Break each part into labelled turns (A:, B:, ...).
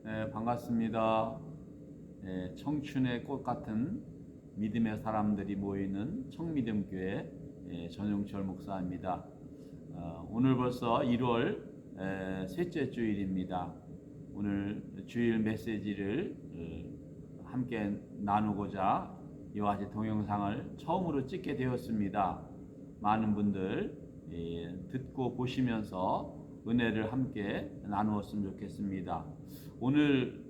A: 반갑습니다. 청춘의 꽃 같은 믿음의 사람들이 모이는 청미듬교회 전용철 목사입니다. 오늘 벌써 1월 셋째 주일입니다. 오늘 주일 메시지를 함께 나누고자 이와 같이 동영상을 처음으로 찍게 되었습니다. 많은 분들 듣고 보시면서 은혜를 함께 나누었으면 좋겠습니다. 오늘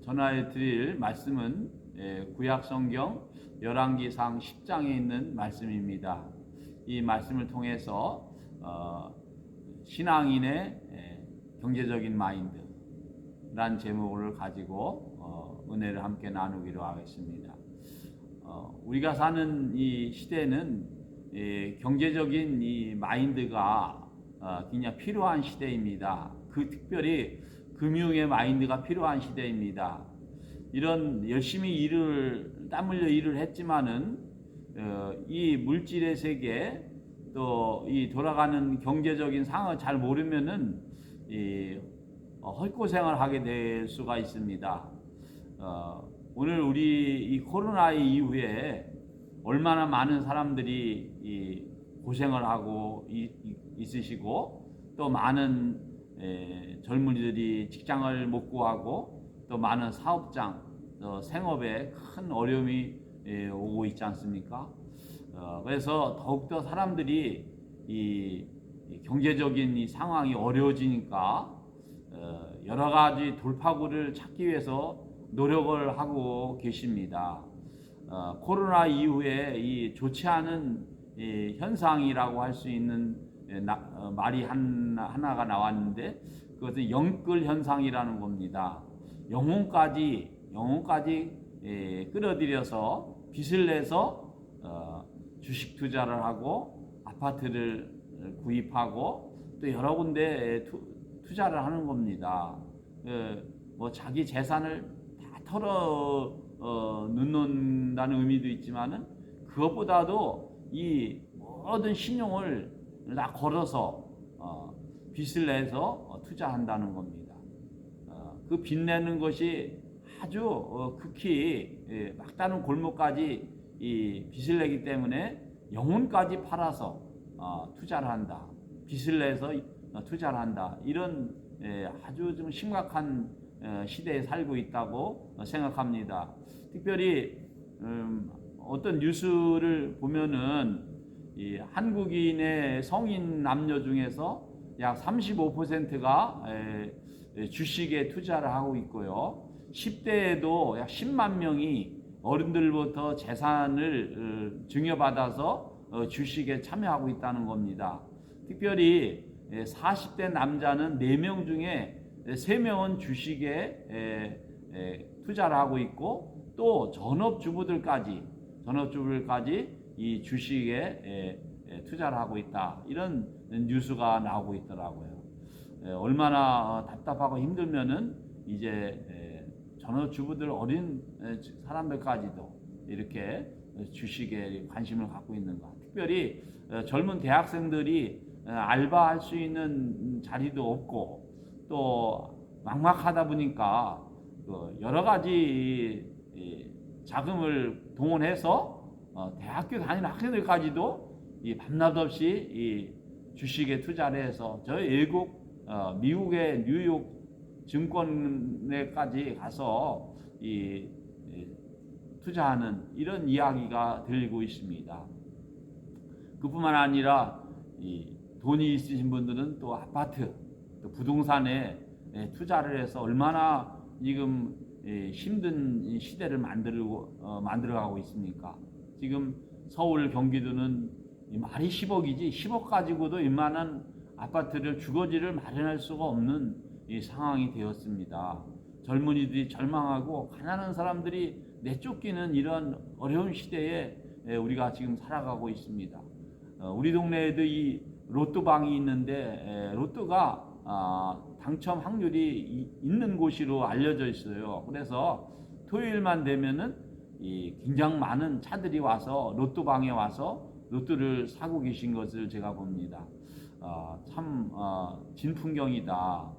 A: 전하해 드릴 말씀은 구약성경 열왕기상 10장에 있는 말씀입니다. 이 말씀을 통해서 신앙인의 경제적인 마인드란 제목을 가지고 은혜를 함께 나누기로 하겠습니다. 우리가 사는 이 시대는 경제적인 이 마인드가 굉장히 필요한 시대입니다. 특별히 금융의 마인드가 필요한 시대입니다. 이런 열심히 땀 흘려 일을 했지만은 이 물질의 세계 또 이 돌아가는 경제적인 상황을 잘 모르면은 헛고생을 하게 될 수가 있습니다. 오늘 우리 이 코로나 이후에 얼마나 많은 사람들이 고생을 하고 있으시고 또 많은 젊은이들이 직장을 못 구하고 또 많은 사업장, 생업에 큰 어려움이 오고 있지 않습니까? 그래서 더욱더 사람들이 이 경제적인 이 상황이 어려워지니까 여러 가지 돌파구를 찾기 위해서 노력을 하고 계십니다. 코로나 이후에 이 좋지 않은 현상이라고 할 수 있는 말이 하나가 나왔는데 그것은 영끌 현상이라는 겁니다. 영혼까지 끌어들여서 빚을 내서 주식 투자를 하고 아파트를 구입하고 또 여러 군데 투자를 하는 겁니다. 뭐 자기 재산을 다 털어 넣는다는 의미도 있지만은 그것보다도 이 모든 신용을 다 걸어서 빚을 내서 투자한다는 겁니다. 그 빚 내는 것이 아주 극히 막다른 골목까지 이 빚을 내기 때문에 영혼까지 팔아서 투자를 한다. 빚을 내서 투자를 한다. 이런 아주 좀 심각한 시대에 살고 있다고 생각합니다. 특별히 어떤 뉴스를 보면은 이 한국인의 성인 남녀 중에서 약 35%가 주식에 투자를 하고 있고요. 10대에도 약 10만 명이 어른들부터 재산을 증여받아서 주식에 참여하고 있다는 겁니다. 특별히 40대 남자는 4명 중에 3명은 주식에 투자를 하고 있고 또 전업주부들까지 이 주식에 투자를 하고 있다. 이런 뉴스가 나오고 있더라고요. 얼마나 답답하고 힘들면은 이제 전업주부들 어린 사람들까지도 이렇게 주식에 관심을 갖고 있는가. 특별히 젊은 대학생들이 알바할 수 있는 자리도 없고 또 막막하다 보니까 여러 가지 자금을 동원해서 대학교 다니는 학생들까지도 밤낮 없이 이 주식에 투자를 해서 저희 미국의 뉴욕 증권에까지 가서 투자하는 이런 이야기가 들리고 있습니다. 그뿐만 아니라 돈이 있으신 분들은 또 아파트, 또 부동산에 투자를 해서 얼마나 지금 힘든 시대를 만들어가고 있습니까? 지금 서울, 경기도는 말이 10억이지 10억 가지고도 이만한 아파트를 주거지를 마련할 수가 없는 이 상황이 되었습니다. 젊은이들이 절망하고 가난한 사람들이 내쫓기는 이런 어려운 시대에 우리가 지금 살아가고 있습니다. 우리 동네에도 이 로또방이 있는데 로또가 당첨 확률이 있는 곳으로 알려져 있어요. 그래서 토요일만 되면은 굉장히 많은 차들이 와서 로또방에 와서 로또를 사고 계신 것을 제가 봅니다. 참 진풍경이다.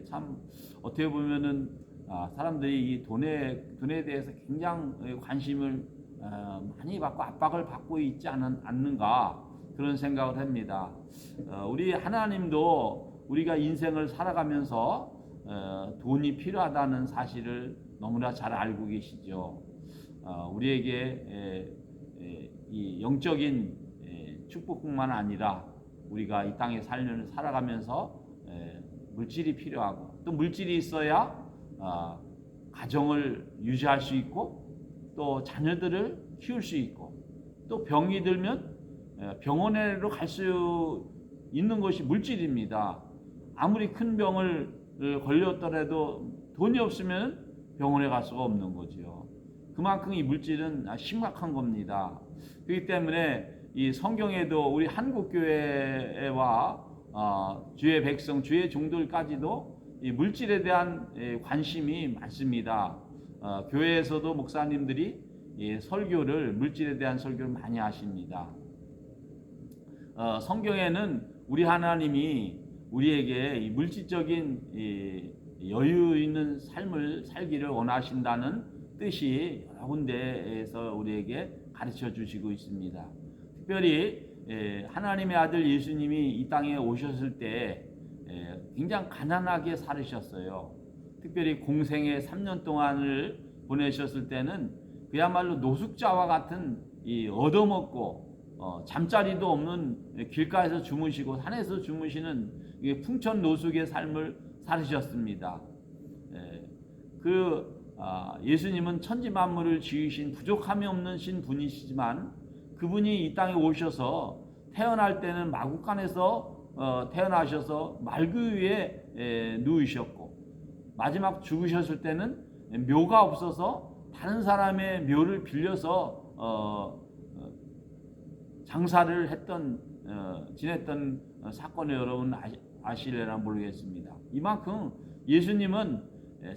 A: 참 어떻게 보면은 사람들이 이 돈에 대해서 굉장히 관심을 많이 받고 압박을 받고 있지 않는가 그런 생각을 합니다. 우리 하나님도 우리가 인생을 살아가면서 돈이 필요하다는 사실을 너무나 잘 알고 계시죠. 우리에게 이 영적인 축복뿐만 아니라 우리가 이 땅에 살아가면서 물질이 필요하고 또 물질이 있어야 가정을 유지할 수 있고 또 자녀들을 키울 수 있고 또 병이 들면 병원에로 갈 수 있는 것이 물질입니다. 아무리 큰 병을 걸렸더라도 돈이 없으면 병원에 갈 수가 없는 거죠. 그만큼 이 물질은 심각한 겁니다. 그렇기 때문에 이 성경에도 우리 한국 교회와 주의 백성, 주의 종들까지도 이 물질에 대한 관심이 많습니다. 교회에서도 목사님들이 물질에 대한 설교를 많이 하십니다. 성경에는 우리 하나님이 우리에게 이 물질적인 여유 있는 삶을 살기를 원하신다는 뜻이 여러 군데에서 우리에게 가르쳐 주시고 있습니다. 특별히 하나님의 아들 예수님이 이 땅에 오셨을 때 굉장히 가난하게 살으셨어요. 특별히 공생의 3년 동안을 보내셨을 때는 그야말로 노숙자와 같은 얻어먹고 잠자리도 없는 길가에서 주무시고 산에서 주무시는 풍천 노숙의 삶을 살으셨습니다. 예수님은 천지 만물을 지으신 부족함이 없는 분이시지만 그분이 이 땅에 오셔서 태어날 때는 마구간에서 태어나셔서 말구 위에 누우셨고 마지막 죽으셨을 때는 묘가 없어서 다른 사람의 묘를 빌려서 장사를 지냈던 사건을 여러분 아실래나 모르겠습니다. 이만큼 예수님은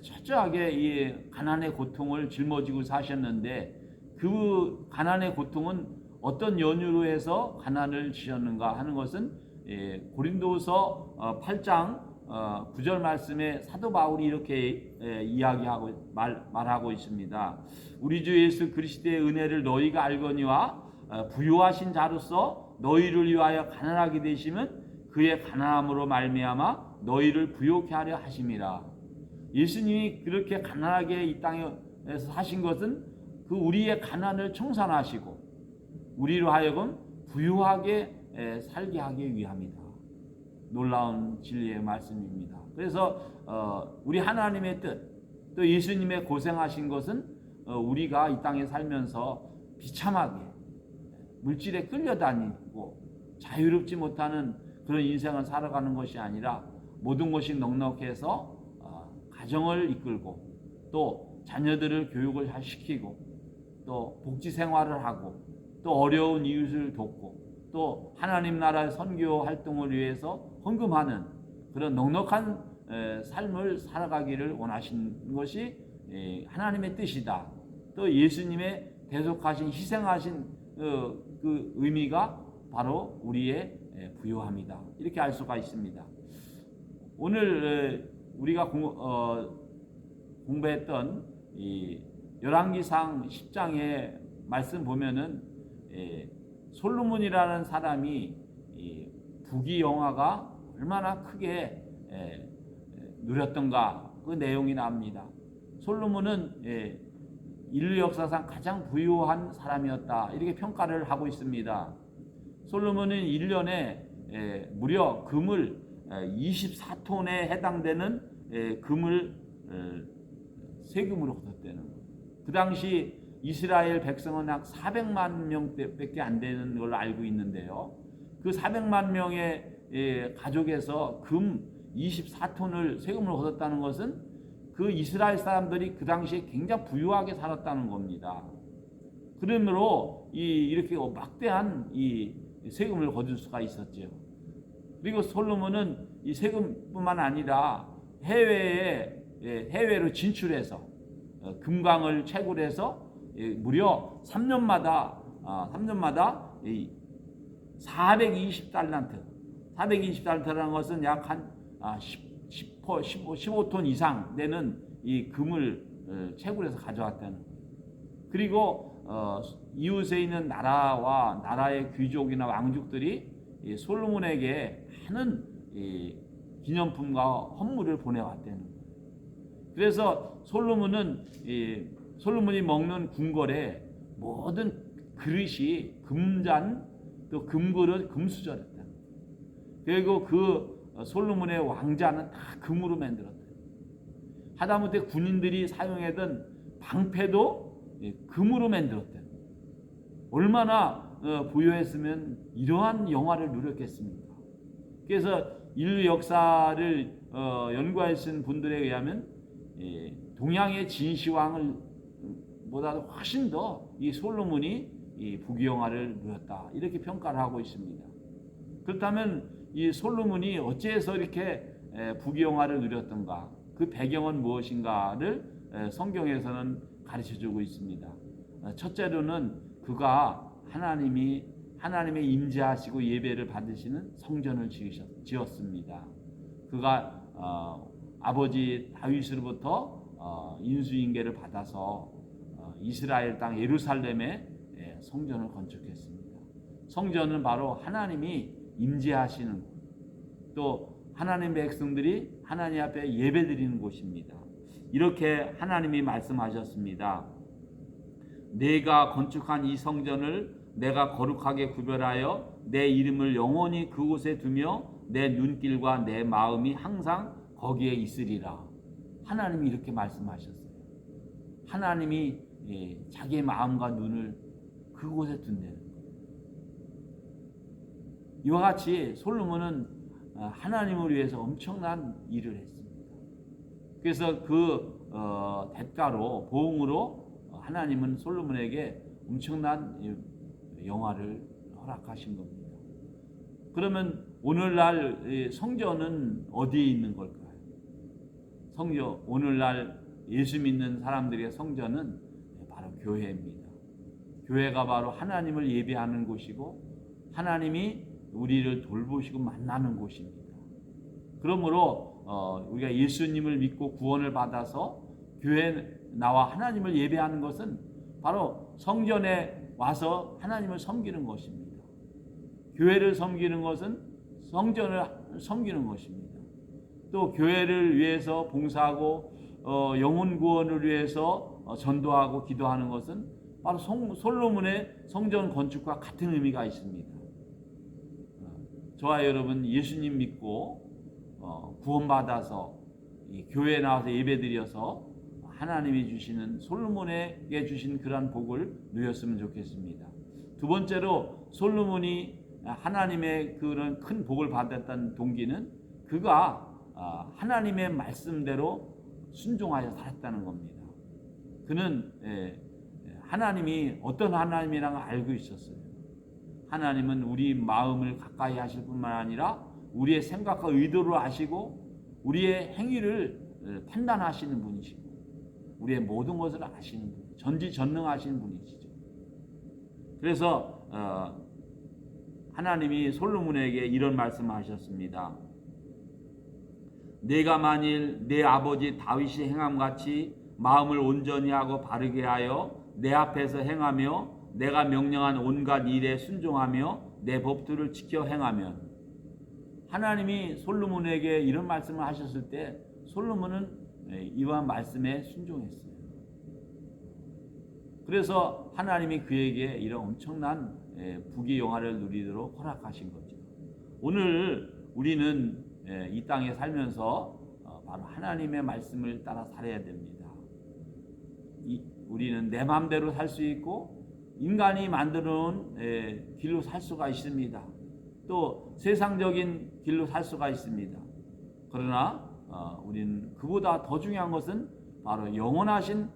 A: 철저하게 이 가난의 고통을 짊어지고 사셨는데 그 가난의 고통은 어떤 연유로 해서 가난을 지셨는가 하는 것은 고린도서 8장 9절 말씀에 사도 바울이 이렇게 이야기하고 말하고 있습니다. 우리 주 예수 그리스도의 은혜를 너희가 알거니와 부유하신 자로서 너희를 위하여 가난하게 되시면 그의 가난함으로 말미암아 너희를 부요케 하려 하심이라. 예수님이 그렇게 가난하게 이 땅에서 사신 것은 그 우리의 가난을 청산하시고 우리로 하여금 부유하게 살게 하기 위함이다. 놀라운 진리의 말씀입니다. 그래서 우리 하나님의 뜻, 또 예수님의 고생하신 것은 우리가 이 땅에 살면서 비참하게 물질에 끌려다니고 자유롭지 못하는 그런 인생을 살아가는 것이 아니라 모든 것이 넉넉해서 가정을 이끌고 또 자녀들을 교육을 잘 시키고 또 복지 생활을 하고 또 어려운 이웃을 돕고 또 하나님 나라의 선교 활동을 위해서 헌금하는 그런 넉넉한 삶을 살아가기를 원하신 것이 하나님의 뜻이다. 또 예수님의 대속하신 희생하신 그 의미가 바로 우리의 부요함이다. 이렇게 알 수가 있습니다. 오늘 우리가 공부했던 이 열왕기상 10장의 말씀 보면은 솔로몬이라는 사람이 부귀영화가 얼마나 크게 누렸던가 그 내용이 나옵니다. 솔로몬은 인류 역사상 가장 부유한 사람이었다 이렇게 평가를 하고 있습니다. 솔로몬은 1년에 무려 금을 24톤에 해당되는 금을 세금으로 얻었다는 거예요. 그 당시 이스라엘 백성은 약 400만 명밖에 안 되는 걸로 알고 있는데요. 그 400만 명의 가족에서 금 24톤을 세금을 얻었다는 것은 그 이스라엘 사람들이 그 당시에 굉장히 부유하게 살았다는 겁니다. 그러므로 이렇게 막대한 이 세금을 거둘 수가 있었죠. 그리고 솔로몬은 이 세금뿐만 아니라 해외로 진출해서 금광을 채굴해서 무려 3년마다 420달란트. 420달란트라는 것은 약 한 15톤 이상 되는 이 금을 채굴해서 가져왔다는 거예요. 그리고 이웃에 있는 나라와 나라의 귀족이나 왕족들이 이 솔로몬에게 많은 이 기념품과 헌물을 보내왔다는 거예요. 그래서 솔로몬이 먹는 궁궐에 모든 그릇이 금잔 또 금그릇 금수저였다. 그리고 그 솔로몬의 왕자는 다 금으로 만들었다. 하다못해 군인들이 사용하던 방패도 금으로 만들었다. 얼마나 부유했으면 이러한 영화를 누렸겠습니까? 그래서 인류 역사를 연구하신 분들에 의하면 동양의 진시황을 보다도 훨씬 더 이 솔로몬이 이 부귀영화를 누렸다, 이렇게 평가를 하고 있습니다. 그렇다면 이 솔로몬이 어찌해서 이렇게 부귀영화를 누렸던가, 그 배경은 무엇인가를 성경에서는 가르쳐주고 있습니다. 첫째로는 그가 하나님의 임재하시고 예배를 받으시는 성전을 지었습니다. 그가 아버지 다윗으로부터 인수인계를 받아서 이스라엘 땅 예루살렘에 성전을 건축했습니다. 성전은 바로 하나님이 임재하시는 곳, 또 하나님의 백성들이 하나님 앞에 예배드리는 곳입니다. 이렇게 하나님이 말씀하셨습니다. 내가 건축한 이 성전을 내가 거룩하게 구별하여 내 이름을 영원히 그곳에 두며 내 눈길과 내 마음이 항상 거기에 있으리라. 하나님이 이렇게 말씀하셨어요. 하나님이 자기의 마음과 눈을 그곳에 둔다는 거예요. 이와 같이 솔로몬은 하나님을 위해서 엄청난 일을 했습니다. 그래서 그 대가로, 보응으로 하나님은 솔로몬에게 엄청난 영화를 허락하신 겁니다. 그러면 오늘날 성전은 어디에 있는 걸까요? 오늘날 예수 믿는 사람들의 성전은 바로 교회입니다. 교회가 바로 하나님을 예배하는 곳이고 하나님이 우리를 돌보시고 만나는 곳입니다. 그러므로 우리가 예수님을 믿고 구원을 받아서 교회에 나와 하나님을 예배하는 것은 바로 성전에 와서 하나님을 섬기는 것입니다. 교회를 섬기는 것은 성전을 섬기는 것입니다. 또 교회를 위해서 봉사하고 영혼 구원을 위해서 전도하고 기도하는 것은 바로 솔로몬의 성전 건축과 같은 의미가 있습니다. 저와 여러분 예수님 믿고 구원받아서 이 교회에 나와서 예배드려서 하나님이 주시는, 솔로몬에게 주신 그러한 복을 누렸으면 좋겠습니다. 두 번째로 솔로몬이 하나님의 그런 큰 복을 받았던 동기는 그가 하나님의 말씀대로 순종하여 살았다는 겁니다. 그는 하나님이 어떤 하나님이라는 걸 알고 있었어요. 하나님은 우리 마음을 가까이 하실 뿐만 아니라 우리의 생각과 의도를 아시고 우리의 행위를 판단하시는 분이시고 우리의 모든 것을 아시는 분, 전지전능하신 분이시죠. 그래서 하나님이 솔로몬에게 이런 말씀을 하셨습니다. 내가 만일 내 아버지 다윗이 행함같이 마음을 온전히 하고 바르게 하여 내 앞에서 행하며 내가 명령한 온갖 일에 순종하며 내 법도를 지켜 행하면, 하나님이 솔로몬에게 이런 말씀을 하셨을 때 솔로몬은 이와 말씀에 순종했어요. 그래서 하나님이 그에게 이런 엄청난 부귀영화를 누리도록 허락하신 거죠. 오늘 우리는 이 땅에 살면서 바로 하나님의 말씀을 따라 살아야 됩니다. 우리는 내 마음대로 살 수 있고 인간이 만들어 놓은 길로 살 수가 있습니다. 또 세상적인 길로 살 수가 있습니다. 그러나 우리는 그보다 더 중요한 것은 바로 영원하신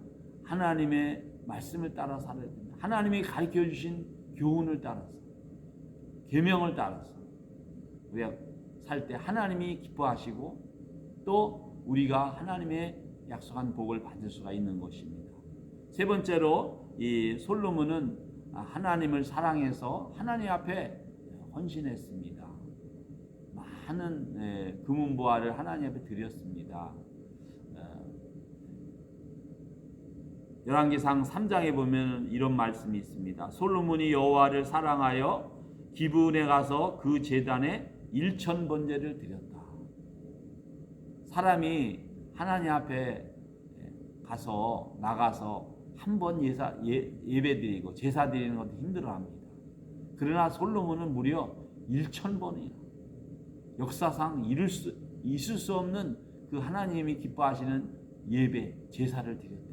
A: 하나님의 말씀을 따라 살아야 됩니다. 하나님이 가르쳐 주신 교훈을 따라서, 계명을 따라서 우리가 살 때 하나님이 기뻐하시고 또 우리가 하나님의 약속한 복을 받을 수가 있는 것입니다. 세 번째로 이 솔로몬은 하나님을 사랑해서 하나님 앞에 헌신했습니다. 많은 금은보화를 하나님 앞에 드렸습니다. 열왕기상 3장에 보면 이런 말씀이 있습니다. 솔로몬이 여호와를 사랑하여 기브온에 가서 그 제단에 1000번제를 드렸다. 사람이 하나님 앞에 가서 나가서 한 번 예배드리고 제사 드리는 것도 힘들어합니다. 그러나 솔로몬은 무려 1000번이나 역사상 있을 수 없는 그 하나님이 기뻐하시는 예배, 제사를 드렸대요.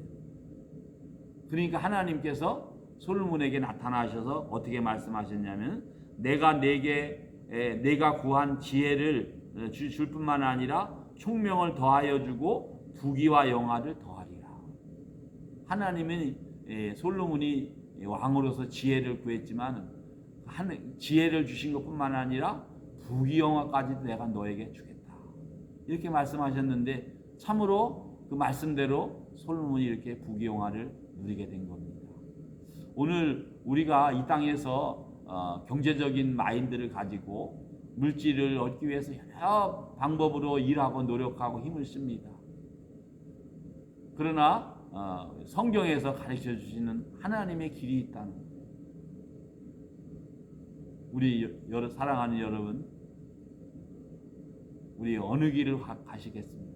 A: 그러니까 하나님께서 솔로몬에게 나타나셔서 어떻게 말씀하셨냐면 내가 구한 지혜를 줄 뿐만 아니라 총명을 더하여 주고 부귀와 영화를 더하리라. 하나님은 솔로몬이 왕으로서 지혜를 구했지만 지혜를 주신 것뿐만 아니라 부귀 영화까지도 내가 너에게 주겠다. 이렇게 말씀하셨는데 참으로 그 말씀대로 솔로몬이 이렇게 부귀 영화를 누리게 된 겁니다. 오늘 우리가 이 땅에서 경제적인 마인드를 가지고 물질을 얻기 위해서 여러 방법으로 일하고 노력하고 힘을 씁니다. 그러나 성경에서 가르쳐 주시는 하나님의 길이 있다는 것. 우리 사랑하는 여러분, 우리 어느 길을 가시겠습니까?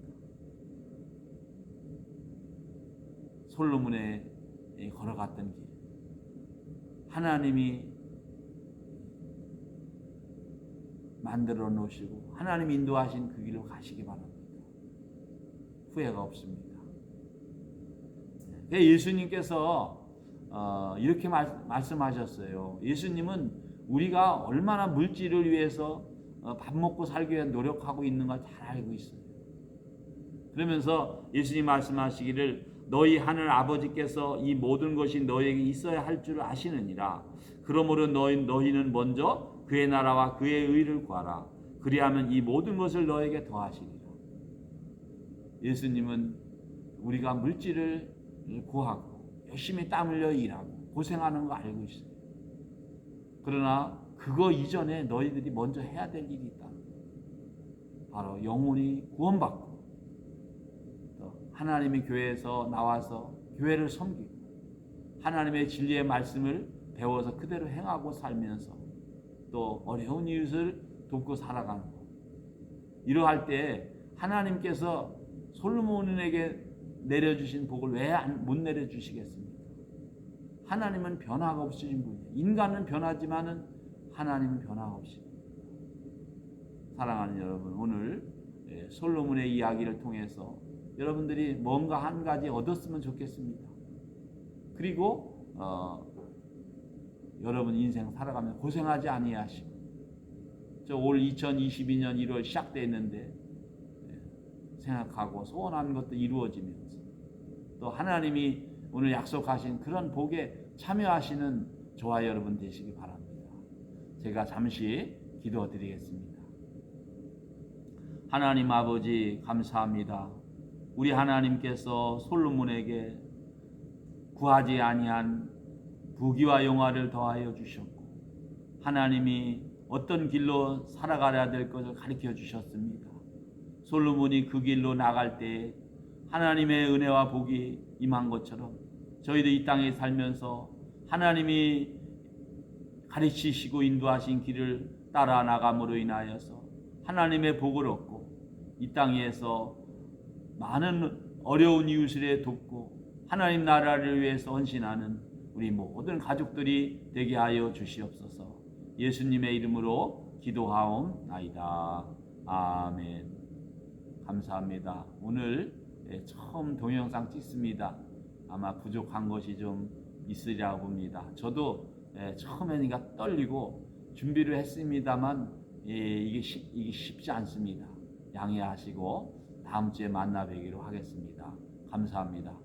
A: 솔로몬의 걸어갔던 길, 하나님이 만들어 놓으시고 하나님 인도하신 그 길로 가시기 바랍니다. 후회가 없습니다. 예수님께서 이렇게 말씀하셨어요. 예수님은 우리가 얼마나 물질을 위해서 밥 먹고 살기 위해 노력하고 있는 걸 잘 알고 있어요. 그러면서 예수님 말씀하시기를 너희 하늘 아버지께서 이 모든 것이 너희에게 있어야 할 줄 아시느니라. 그러므로 너희는 먼저 그의 나라와 그의 의를 구하라. 그리하면 이 모든 것을 너에게 더하시리라. 예수님은 우리가 물질을 구하고 열심히 땀 흘려 일하고 고생하는 거 알고 있어요. 그러나 그거 이전에 너희들이 먼저 해야 될 일이 있다. 바로 영혼이 구원받고 또 하나님의 교회에서 나와서 교회를 섬기고 하나님의 진리의 말씀을 배워서 그대로 행하고 살면서 또 어려운 이웃을 돕고 살아가는 것. 이러할 때 하나님께서 솔로몬에게 내려주신 복을 왜 못 내려주시겠습니까? 하나님은 변화가 없으신 분이에요. 인간은 변하지만은 하나님은 변화가 없습니다. 사랑하는 여러분, 오늘 솔로몬의 이야기를 통해서 여러분들이 뭔가 한 가지 얻었으면 좋겠습니다. 그리고 여러분 인생 살아가면서 고생하지 아니하시고 올 2022년 1월 시작됐는데 생각하고 소원한 것도 이루어지면서 또 하나님이 오늘 약속하신 그런 복에 참여하시는 저와 여러분 되시기 바랍니다. 제가 잠시 기도드리겠습니다. 하나님 아버지 감사합니다. 우리 하나님께서 솔로몬에게 구하지 아니한 부귀와 영화를 더하여 주셨고 하나님이 어떤 길로 살아가야 될 것을 가르쳐 주셨습니다. 솔로몬이 그 길로 나갈 때 하나님의 은혜와 복이 임한 것처럼 저희도 이 땅에 살면서 하나님이 가르치시고 인도하신 길을 따라 나감으로 인하여서 하나님의 복을 얻고 이 땅에서 많은 어려운 이웃을 돕고 하나님 나라를 위해서 헌신하는 우리 모든 가족들이 되게 하여 주시옵소서. 예수님의 이름으로 기도하옵나이다. 아멘. 감사합니다. 오늘 처음 동영상 찍습니다. 아마 부족한 것이 좀 있으리라고 봅니다. 저도 처음에니까 떨리고 준비를 했습니다만 이게 쉽지 않습니다. 양해하시고 다음 주에 만나 뵈기로 하겠습니다. 감사합니다.